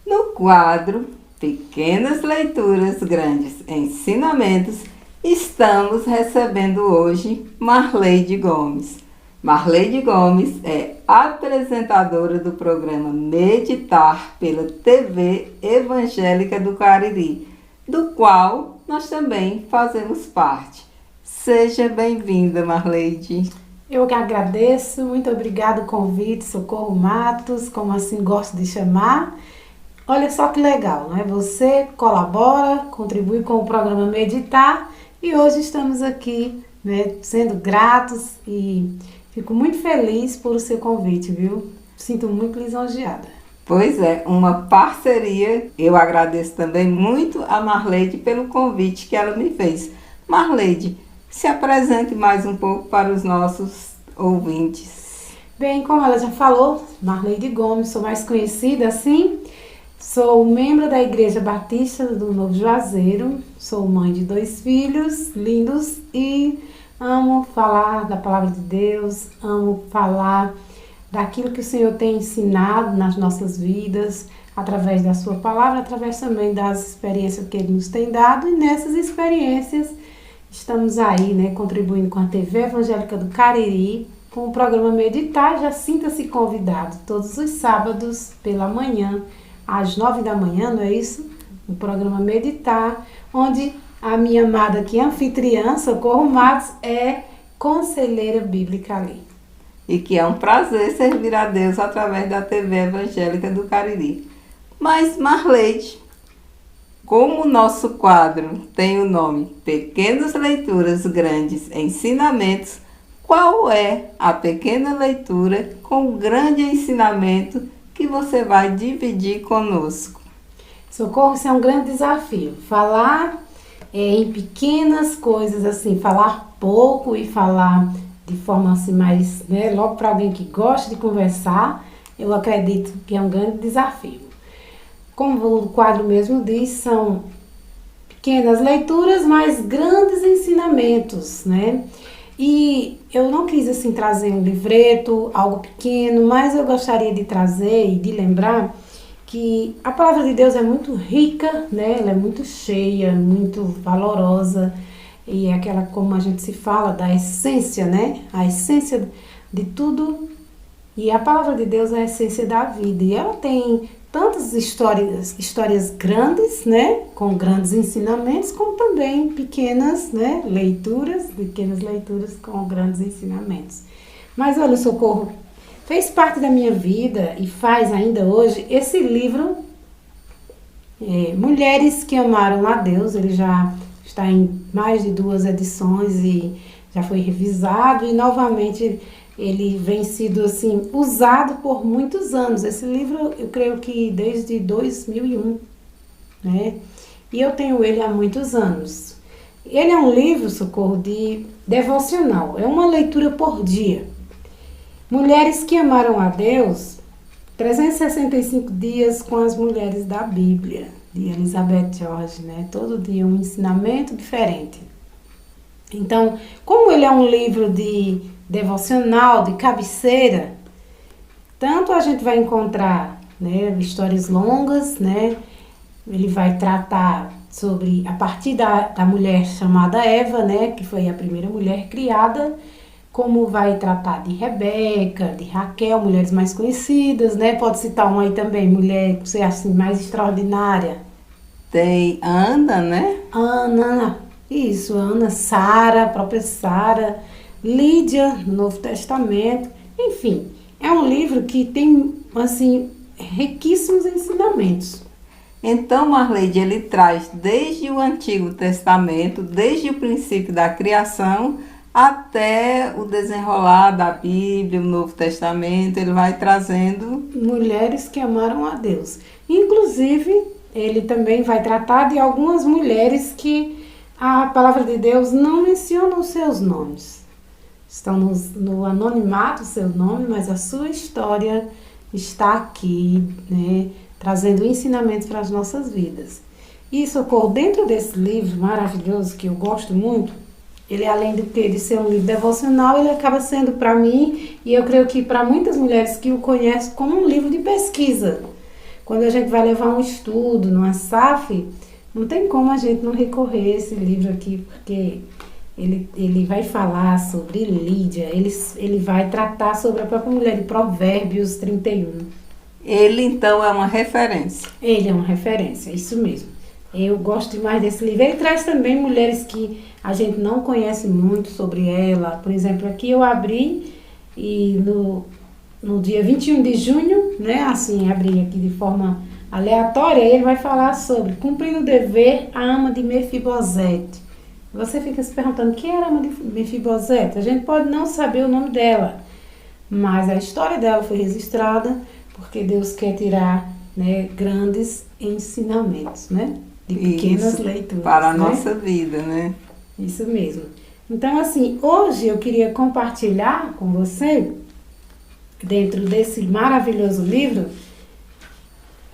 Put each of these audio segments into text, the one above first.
No quadro Pequenas Leituras, Grandes Ensinamentos, estamos recebendo hoje Marleide Gomes. Marleide Gomes é apresentadora do programa Meditar pela TV Evangélica do Cariri, do qual nós também fazemos parte. Seja bem-vinda, Marleide. Eu que agradeço, muito obrigada o convite, Socorro Matos, como assim gosto de chamar. Olha só que legal, né? Você colabora, contribui com o programa Meditar e hoje estamos aqui, né, sendo gratos e fico muito feliz por o seu convite, viu? Sinto muito lisonjeada. Pois é, uma parceria. Eu agradeço também muito a Marleide pelo convite que ela me fez. Marleide, se apresente mais um pouco para os nossos ouvintes. Bem, como ela já falou, Marleide Gomes, sou mais conhecida assim. Sou membro da Igreja Batista do Novo Juazeiro, sou mãe de 2 filhos lindos e amo falar da Palavra de Deus, amo falar daquilo que o Senhor tem ensinado nas nossas vidas, através da sua palavra, através também das experiências que Ele nos tem dado, e nessas experiências estamos aí, né, contribuindo com a TV Evangélica do Cariri, com o programa Meditar. Já sinta-se convidado todos os sábados pela manhã, às 9 da manhã, não é isso? O programa Meditar, onde a minha amada aqui, anfitriã, Socorro Matos, é conselheira bíblica ali. E que é um prazer servir a Deus através da TV Evangélica do Cariri. Mas, Marleide, como o nosso quadro tem o nome Pequenas Leituras, Grandes Ensinamentos, qual é a pequena leitura com o grande ensinamento que você vai dividir conosco? Socorro, isso é um grande desafio. Falar em pequenas coisas, assim, falar pouco e falar de forma assim mais, né, logo para alguém que gosta de conversar, eu acredito que é um grande desafio. Como o quadro mesmo diz, são pequenas leituras, mas grandes ensinamentos, né? E eu não quis assim trazer um livreto, algo pequeno, mas eu gostaria de trazer e de lembrar que a palavra de Deus é muito rica, né? Ela é muito cheia, muito valorosa, e é aquela, como a gente se fala, da essência, né? A essência de tudo. E a palavra de Deus é a essência da vida. E ela tem tantas histórias grandes, né? Com grandes ensinamentos, como também pequenas, né? Pequenas leituras com grandes ensinamentos. Mas olha, Socorro, fez parte da minha vida e faz ainda hoje esse livro, Mulheres que Amaram a Deus. Ele já está em mais de 2 edições e já foi revisado e novamente ele vem sido assim usado por muitos anos. Esse livro eu creio que desde 2001, né? E eu tenho ele há muitos anos. Ele é um livro, Socorro, de devocional, é uma leitura por dia. Mulheres que Amaram a Deus, 365 dias com as mulheres da Bíblia, de Elizabeth George, né? Todo dia um ensinamento diferente. Então, como ele é um livro de devocional, de cabeceira, tanto a gente vai encontrar, né, histórias longas, né? Ele vai tratar sobre, a partir da mulher chamada Eva, né, que foi a primeira mulher criada, como vai tratar de Rebeca, de Raquel, mulheres mais conhecidas, né? Pode citar uma aí também, mulher, ser assim, mais extraordinária. Tem Ana, né? Ana, isso, Ana, Sara, a própria Sara, Lídia, no Novo Testamento, enfim, é um livro que tem, assim, riquíssimos ensinamentos. Então, Marleide, ele traz desde o Antigo Testamento, desde o princípio da criação, até o desenrolar da Bíblia, o Novo Testamento, ele vai trazendo mulheres que amaram a Deus. Inclusive, ele também vai tratar de algumas mulheres que a palavra de Deus não menciona os seus nomes. Estão no anonimato o seu nome, mas a sua história está aqui, né, trazendo ensinamentos para as nossas vidas. E, Socorro, dentro desse livro maravilhoso que eu gosto muito, Ele, além de ser um livro devocional, ele acaba sendo para mim, e eu creio que para muitas mulheres que o conhecem, como um livro de pesquisa. Quando a gente vai levar um estudo numa SAF, não tem como a gente não recorrer a esse livro aqui, porque ele vai falar sobre Lídia, ele vai tratar sobre a própria mulher, de Provérbios 31. Ele, então, é uma referência. Ele é uma referência, isso mesmo. Eu gosto demais desse livro. Ele traz também mulheres que a gente não conhece muito sobre ela. Por exemplo, aqui eu abri e no dia 21 de junho, né, assim, abri aqui de forma aleatória, ele vai falar sobre cumprindo o dever, a ama de Mefibosete. Você fica se perguntando quem era a ama de Mefibosete? A gente pode não saber o nome dela, mas a história dela foi registrada porque Deus quer tirar, né, grandes ensinamentos, né? De pequenas Isso, leituras. para a né? nossa vida, né? Isso mesmo. Então, assim, hoje eu queria compartilhar com você, dentro desse maravilhoso livro,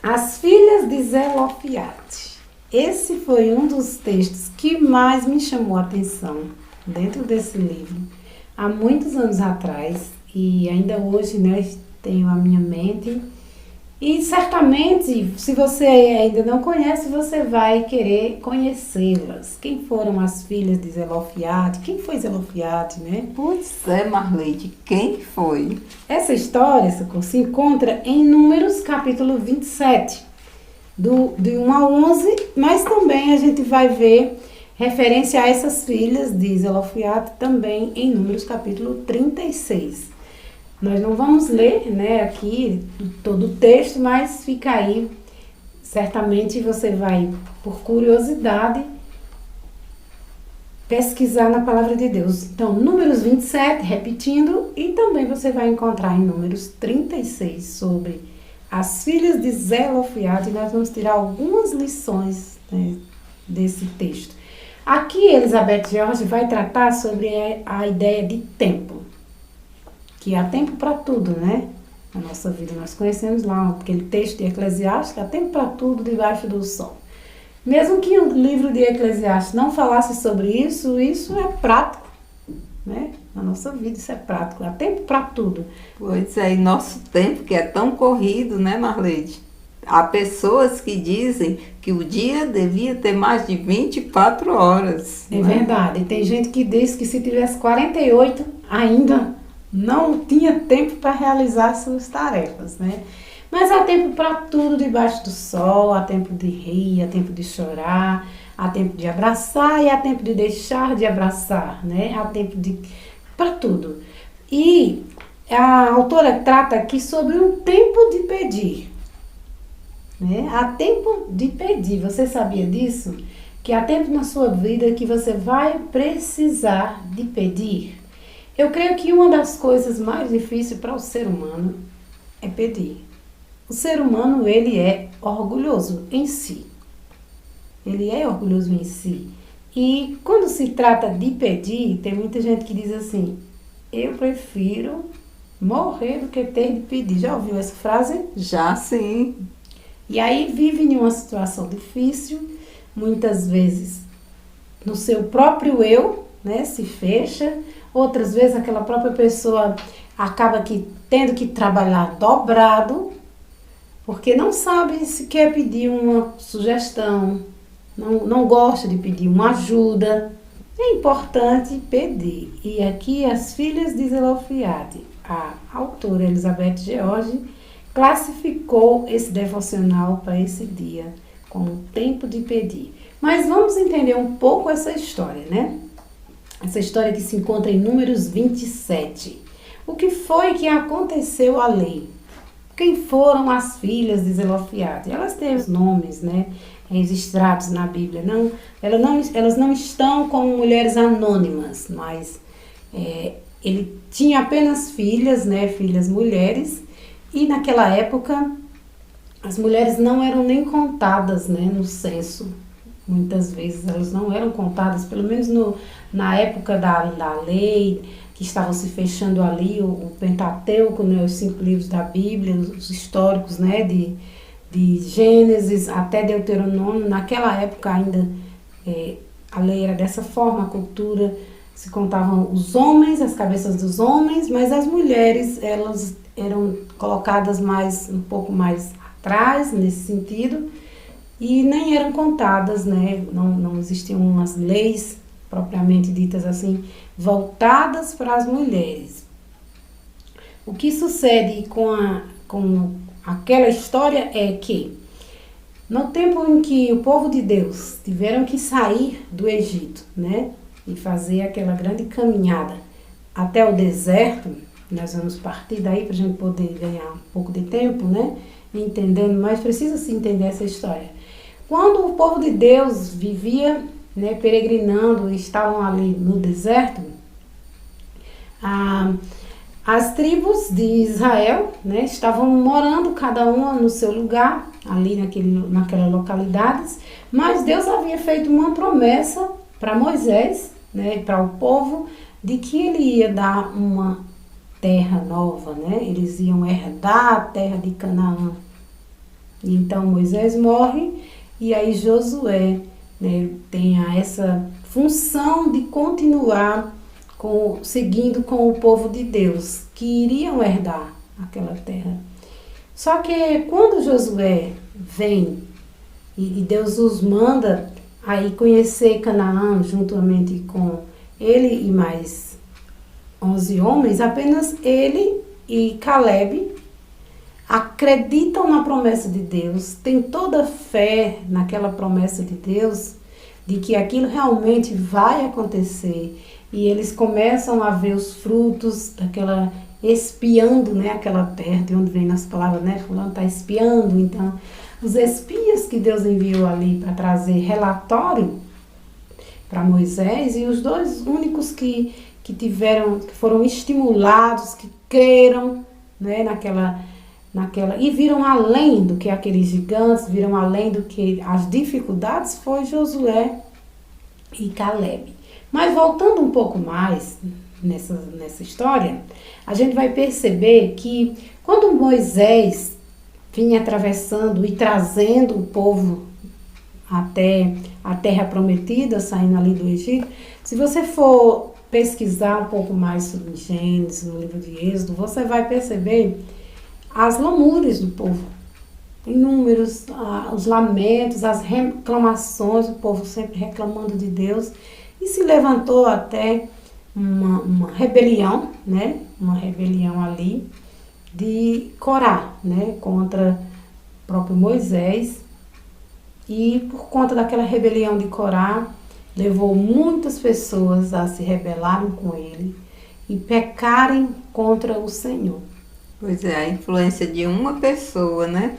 As Filhas de Zelofiate. Esse foi um dos textos que mais me chamou a atenção dentro desse livro, há muitos anos atrás, e ainda hoje, né, tenho a minha mente. E certamente, se você ainda não conhece, você vai querer conhecê-las. Quem foram as filhas de Zelofiate? Quem foi Zelofiate, né? Pois é, Marleide, quem foi? Essa história, Socorro, se encontra em Números, capítulo 27, de 1 a 11, mas também a gente vai ver referência a essas filhas de Zelofiate também em Números, capítulo 36. Nós não vamos ler, né, aqui todo o texto, mas fica aí. Certamente você vai, por curiosidade, pesquisar na palavra de Deus. Então, Números 27, repetindo, e também você vai encontrar em Números 36 sobre as filhas de Zelofiate, e nós vamos tirar algumas lições, né, desse texto. Aqui, Elizabeth George vai tratar sobre a ideia de tempo. Que há tempo para tudo, né? Na nossa vida, nós conhecemos lá aquele texto de Eclesiastes, que há tempo para tudo debaixo do sol. Mesmo que o livro de Eclesiastes não falasse sobre isso, isso é prático, né? Na nossa vida isso é prático, há tempo para tudo. Pois é, e nosso tempo que é tão corrido, né, Marleide? Há pessoas que dizem que o dia devia ter mais de 24 horas. É verdade, tem gente que diz que se tivesse 48 ainda não tinha tempo para realizar suas tarefas, né? Mas há tempo para tudo debaixo do sol, há tempo de rir, há tempo de chorar, há tempo de abraçar e há tempo de deixar de abraçar, né? Há tempo para tudo. E a autora trata aqui sobre um tempo de pedir, né? Há tempo de pedir. Você sabia disso? Que há tempo na sua vida que você vai precisar de pedir. Eu creio que uma das coisas mais difíceis para o ser humano é pedir. O ser humano, ele é orgulhoso em si. Ele é orgulhoso em si. E quando se trata de pedir, tem muita gente que diz assim, eu prefiro morrer do que ter de pedir. Já ouviu essa frase? Já sim. E aí vive em uma situação difícil, muitas vezes no seu próprio eu, né, se fecha. Outras vezes aquela própria pessoa acaba tendo que trabalhar dobrado, porque não sabe se quer pedir uma sugestão, não gosta de pedir uma ajuda. É importante pedir. E aqui as filhas de Zelofiate, a autora Elizabeth George, classificou esse devocional para esse dia como tempo de pedir. Mas vamos entender um pouco essa história, né? Essa história que se encontra em Números 27. O que foi que aconteceu ali? Quem foram as filhas de Zelofiate? Elas têm os nomes, né, registrados na Bíblia. Elas não estão como mulheres anônimas, mas ele tinha apenas filhas, né, filhas mulheres. E naquela época, as mulheres não eram nem contadas, né, no censo. Muitas vezes elas não eram contadas, pelo menos na época da lei, que estavam se fechando ali, o Pentateuco, né, os 5 livros da Bíblia, os históricos, né, de Gênesis até Deuteronômio. Naquela época ainda a lei era dessa forma, a cultura se contavam os homens, as cabeças dos homens, mas as mulheres, elas eram colocadas um pouco mais atrás, nesse sentido, e nem eram contadas, né? Não existiam umas leis propriamente ditas assim, voltadas para as mulheres. O que sucede com aquela história é que, no tempo em que o povo de Deus tiveram que sair do Egito, né, e fazer aquela grande caminhada até o deserto, nós vamos partir daí para a gente poder ganhar um pouco de tempo, né, entendendo, mas precisa se entender essa história. Quando o povo de Deus vivia, né, peregrinando, estavam ali no deserto, as tribos de Israel, né, estavam morando cada uma no seu lugar, ali naquelas localidades, mas Deus havia feito uma promessa para Moisés, né, para o povo, de que ele ia dar uma terra nova, né, eles iam herdar a terra de Canaã. E então Moisés morre e aí Josué, né, tem essa função de continuar seguindo com o povo de Deus, que iriam herdar aquela terra. Só que quando Josué vem e Deus os manda aí conhecer Canaã juntamente com ele e mais 11 homens, apenas ele e Caleb acreditam na promessa de Deus, têm toda a fé naquela promessa de Deus, de que aquilo realmente vai acontecer. E eles começam a ver os frutos daquela, espiando, né, aquela terra, de onde vem nas palavras, né, fulano está espiando. Então, os espias que Deus enviou ali para trazer relatório para Moisés, e os dois únicos que foram estimulados, que creram, né, naquela, e viram além do que aqueles gigantes, viram além do que as dificuldades, foi Josué e Caleb. Mas voltando um pouco mais nessa história, a gente vai perceber que quando Moisés vinha atravessando e trazendo o povo até a terra prometida, saindo ali do Egito, se você for pesquisar um pouco mais sobre Gênesis, no livro de Êxodo, você vai perceber as lamúrias do povo, inúmeros, os lamentos, as reclamações, o povo sempre reclamando de Deus. E se levantou até uma rebelião, né? Uma rebelião ali de Corá, né? Contra o próprio Moisés. E por conta daquela rebelião de Corá, levou muitas pessoas a se rebelarem com ele e pecarem contra o Senhor. Pois é, a influência de uma pessoa, né?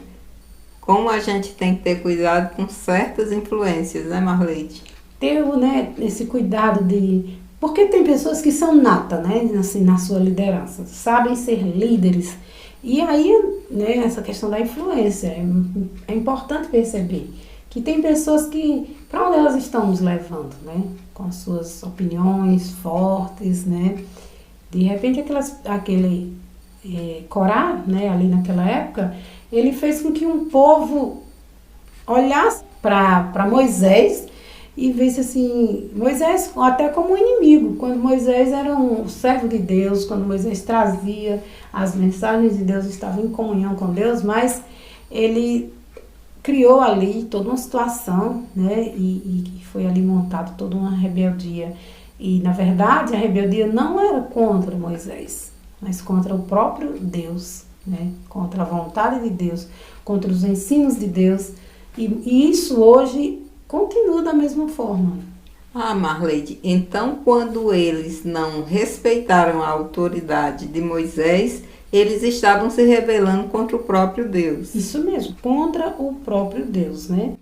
Como a gente tem que ter cuidado com certas influências, né, Marleide? Ter, né, esse cuidado porque tem pessoas que são natas, né, assim, na sua liderança, sabem ser líderes. E aí, né, essa questão da influência, é importante perceber que tem pessoas que, para onde elas estão nos levando, né, com as suas opiniões fortes, né. De repente, aquele Corá, né, ali naquela época, ele fez com que um povo olhasse para Moisés e visse assim, Moisés até como um inimigo, quando Moisés era um servo de Deus, quando Moisés trazia as mensagens de Deus, estava em comunhão com Deus, mas ele criou ali toda uma situação, né, e foi ali montado toda uma rebeldia. E, na verdade, a rebeldia não era contra Moisés, mas contra o próprio Deus, né, contra a vontade de Deus, contra os ensinos de Deus, e isso hoje continua da mesma forma. Ah, Marleide, então quando eles não respeitaram a autoridade de Moisés, eles estavam se rebelando contra o próprio Deus. Isso mesmo, contra o próprio Deus, né?